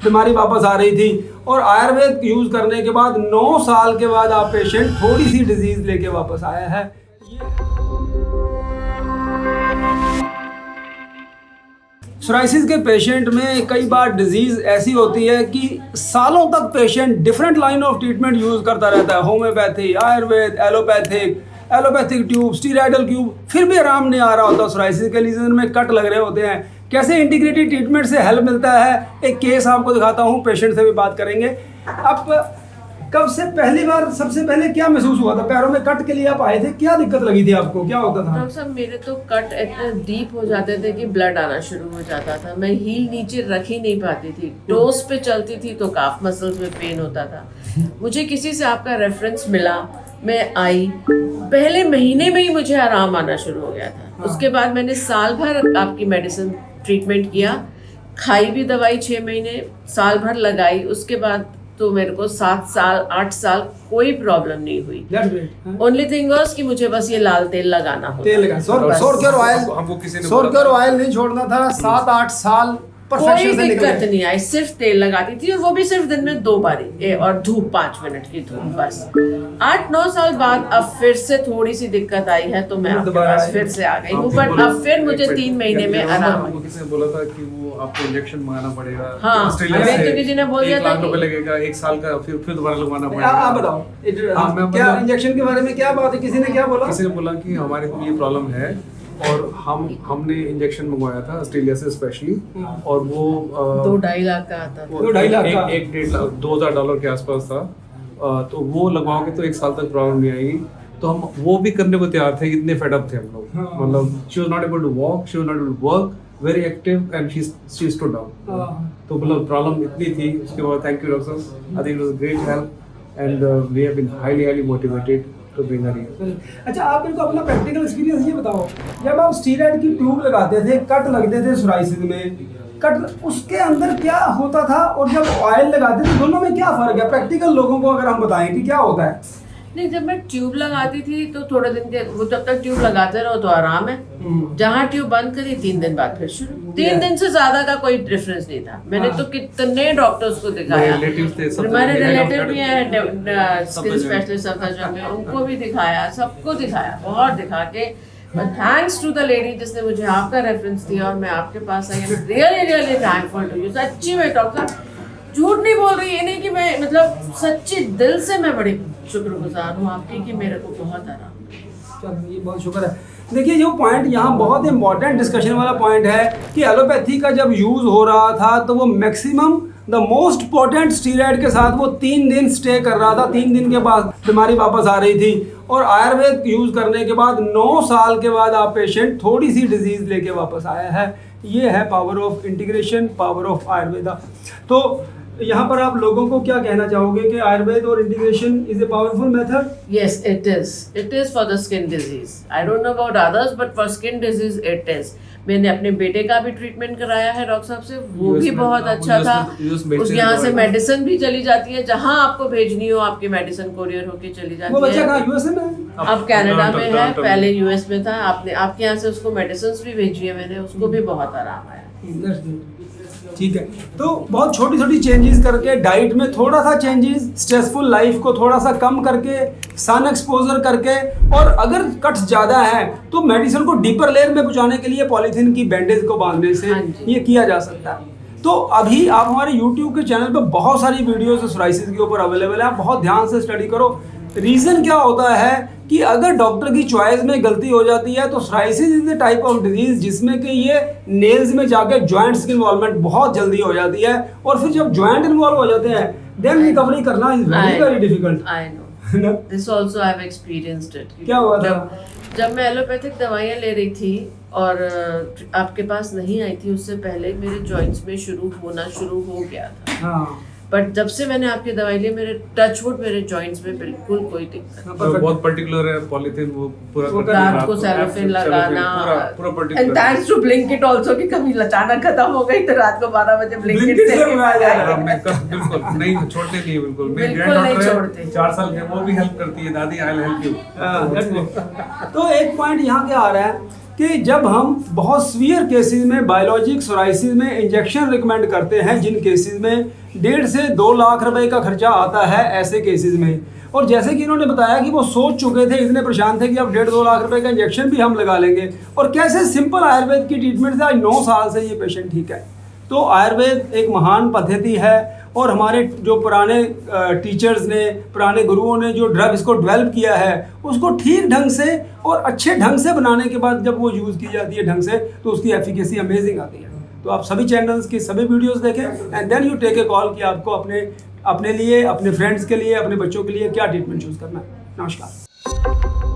बीमारी वापस आ रही थी और आयुर्वेद यूज़ करने के बाद 9 साल के बाद आप पेशेंट थोड़ी सी डिजीज़ लेके वापस आया है। सोराइसिस के पेशेंट में कई बार डिजीज़ ऐसी होती है कि सालों तक patient different line of treatment use करता रहता है, homeopathy, Ayurveda, allopathic tube, steroidal tube, फिर भी आराम नहीं आ रहा होता। सोराइसिस के लीजन में कट लग रहे होते हैं, कैसे इंटीग्रेटेड ट्रीटमेंट से हेल्प मिलता है, एक केस आपको दिखाता हूँ, पेशेंट से भी बात करेंगे। अब कब से पहली बार सबसे पहले क्या महसूस हुआ था? पैरों में कट के लिए आप आए थे, क्या दिक्कत लगी थी आपको, क्या होता था? डॉक्टर साहब मेरे तो कट इतने डीप हो जाते थे कि ब्लड आना शुरू हो जाता था। मैं हील नीचे रख ही नहीं पाती थी, टोस पे चलती थी तो काफ मसल्स में पेन होता था। मुझे किसी से आपका रेफरेंस मिला, मैं आई, पहले महीने में ही मुझे आराम आना शुरू हो गया था। उसके बाद मैंने साल भर आपकी मेडिसिन ट्रीटमेंट किया, खाई भी दवाई 6 महीने, साल भर लगाई। उसके बाद तो मेरे को 7 साल 8 साल कोई प्रॉब्लम नहीं हुई। ओनली थिंग वाज कि मुझे बस ये लाल तेल लगाना होता। तेल लगा, सौर ऑयल नहीं छोड़ना था। 7-8 साल कोई दिक्कत नहीं आई, सिर्फ तेल लगाती थी और वो भी सिर्फ दिन में 2 बारी, और धूप 5 मिनट की धूप बस। 8-9 साल बाद अब फिर से थोड़ी सी दिक्कत आई है तो मैं आपके पास फिर से आ गई हूँ, बट अब फिर मुझे 3 महीने में आराम है। किसी ने बोला था कि वो आपको इंजेक्शन मंगाना पड़ेगा, हाँ, हमें तो किसी ने बोल दिया था कि लगेगा 1 साल का, फिर दोबारा लगवाना पड़ेगा। आप बताओ क्या इंजेक्शन के बारे में क्या बात है? किसी ने क्या बोला? किसी ने बोला कि हमारे को ये प्रॉब्लम है और हमने इंजेक्शन मंगवाया था ऑस्ट्रेलिया से स्पेशली, और वो 2-2.5 लाख का आता था। 2-2.5 लाख का, 1-1.5 लाख $2,000 के आसपास था। तो वो लगवाओगे तो 1 साल तक प्रॉब्लम नहीं आएगी। तो हम वो भी करने को तैयार थे, इतने फेड अप थे हम लोग। मतलब she was not able to walk, she was not able to work, very active and she stood down. तो मतलब प्रॉब्लम इतनी थी। उसके बाद thank you doctor, I think it was great help and we have been highly motivated to bring her here. अच्छा, आप मेरे को अपना प्रैक्टिकल एक्सपीरियंस ये बताओ, जब आप स्टीरॉयड की ट्यूब लगाते थे, कट लगते थे सोराइसिस में, कट उसके अंदर क्या होता था और जब ऑयल लगाते थे, दोनों में क्या फर्क है? प्रैक्टिकल लोगों को अगर हम बताएं कि क्या होता है। नहीं, जब मैं ट्यूब लगाती थी तो थोड़े दिन के, वो जब तक ट्यूब लगाते रहो तो आराम है। जहाँ ट्यूब बंद करी 3 दिन बाद फिर शुरू। 3 दिन से ज्यादा का कोई डिफरेंस नहीं था। मैंने तो कितने डॉक्टर्स को दिखाया, हमारे रिलेटिव भी हैं स्किन स्पेशलिस्ट सर्जन में, उनको भी दिखाया, सबको दिखाया, बहुत दिखा के, थैंक्स टू द लेडी जिसने मुझे आपका रेफरेंस दिया और मैं आपके पास आई। Really thankful to you. सच्ची में डॉक्टर झूठ नहीं बोल रही, ये नहीं कि मैं, मतलब सच्ची दिल से मैं बड़ी शुक्रगुजार हूँ आपकी कि मेरे को बहुत आराम। चलो, ये बहुत शुक्र है। देखिए, जो पॉइंट यहाँ बहुत इंपॉर्टेंट डिस्कशन वाला पॉइंट है कि एलोपैथी का जब यूज़ हो रहा था तो वो maximum the most potent steroid के साथ वो 3 दिन स्टे कर रहा था। 3 दिन के बाद बीमारी वापस आ रही थी और आयुर्वेद यूज़ करने के बाद 9 साल के बाद आप पेशेंट थोड़ी सी डिजीज़ लेके वापस आया है। ये है power of integration, power of Ayurveda. तो यहाँ पर आप लोगों को क्या कहना चाहोगे कि आयुर्वेद और integration is a powerful method? Yes, it is for the skin disease. I don't know about others, but for skin disease it is. मैंने अपने बेटे का भी ट्रीटमेंट कराया है डॉक्टर साहब से, वो भी बहुत अच्छा था। उस यहाँ से मेडिसिन भी चली जाती है, जहाँ आपको भेजनी हो आपकी मेडिसिन कोरियर होके चली जाती है। वो बच्चा कहाँ, यूएसए में? अब कनाडा में है, पहले यूएस में था। आपके यहाँ से उसको मेडिसिन भी भेजी है मैंने, उसको भी बहुत आराम आया। ठीक है, तो बहुत छोटी छोटी चेंजेस करके, डाइट में थोड़ा सा चेंजेस, स्ट्रेसफुल लाइफ को थोड़ा सा कम करके, सन एक्सपोजर करके, और अगर कट्स ज़्यादा है तो मेडिसिन को डीपर लेयर में पहुंचाने के लिए पॉलीथीन की बैंडेज को बांधने से ये किया जा सकता है। तो अभी आप हमारे यूट्यूब के चैनल पे बहुत सारी वीडियोस सोराइसिस के ऊपर अवेलेबल है, आप बहुत ध्यान से स्टडी करो। रीज़न क्या होता है कि अगर डॉक्टर की चॉइस में गलती हो जाती है तो psoriasis is the type of disease जिसमें कि ये नेल्स में जाके जॉइंट्स की इन्वॉल्वमेंट बहुत जल्दी हो जाती है, और फिर जब जॉइंट इन्वॉल्व हो जाते हैं देन रिकवरी करना is very very difficult. I know this also I have experienced it. क्या हुआ था? जब मैं एलोपैथिक दवाइयाँ ले रही थी और आपके पास नहीं आई थी, उससे पहले मेरे जॉइंट्स में शुरू हो गया था। हाँ, बट जब से मैंने आपकी दवाई ली, मेरे टचवुड मेरे जॉइंट्स में बिल्कुल कोई दिक्कत नहीं। बहुत पर्टिकुलर है पॉलीथीन, वो पूरा रात को सेलोफेन लगाना, पूरा particular. And thanks to Blinkit also कि कभी अचानक खत्म हो गई तो रात को 12 बजे ब्लिंकिट से बिल्कुल नहीं छोड़ते, नहीं बिल्कुल। मेरी ग्रैंडडॉटर है 4 साल की, वो भी हेल्प करती है, दादी आई विल हेल्प यू। तो एक पॉइंट यहाँ क्या आ रहा है कि जब हम बहुत सीवियर केसेस में बायोलॉजिक सोराइसिस में इंजेक्शन रिकमेंड करते हैं, जिन केसेस में 1.5 से 2 लाख रुपए का खर्चा आता है ऐसे केसेस में, और जैसे कि इन्होंने बताया कि वो सोच चुके थे, इतने परेशान थे कि अब 1.5-2 लाख रुपए का इंजेक्शन भी हम लगा लेंगे, और कैसे सिंपल आयुर्वेद की ट्रीटमेंट से आज 9 साल से ये पेशेंट ठीक है। तो आयुर्वेद एक महान पद्धति है, और हमारे जो पुराने टीचर्स ने, पुराने गुरुओं ने जो ड्रग इसको डेवलप किया है, उसको ठीक ढंग से और अच्छे ढंग से बनाने के बाद जब वो यूज़ की जाती है ढंग से, तो उसकी एफिकेसी अमेजिंग आती है। तो आप सभी चैनल्स की सभी वीडियोस देखें and then you take a call कि आपको अपने लिए, अपने फ्रेंड्स के लिए, अपने बच्चों के लिए क्या ट्रीटमेंट चूज़ करना है। नमस्कार।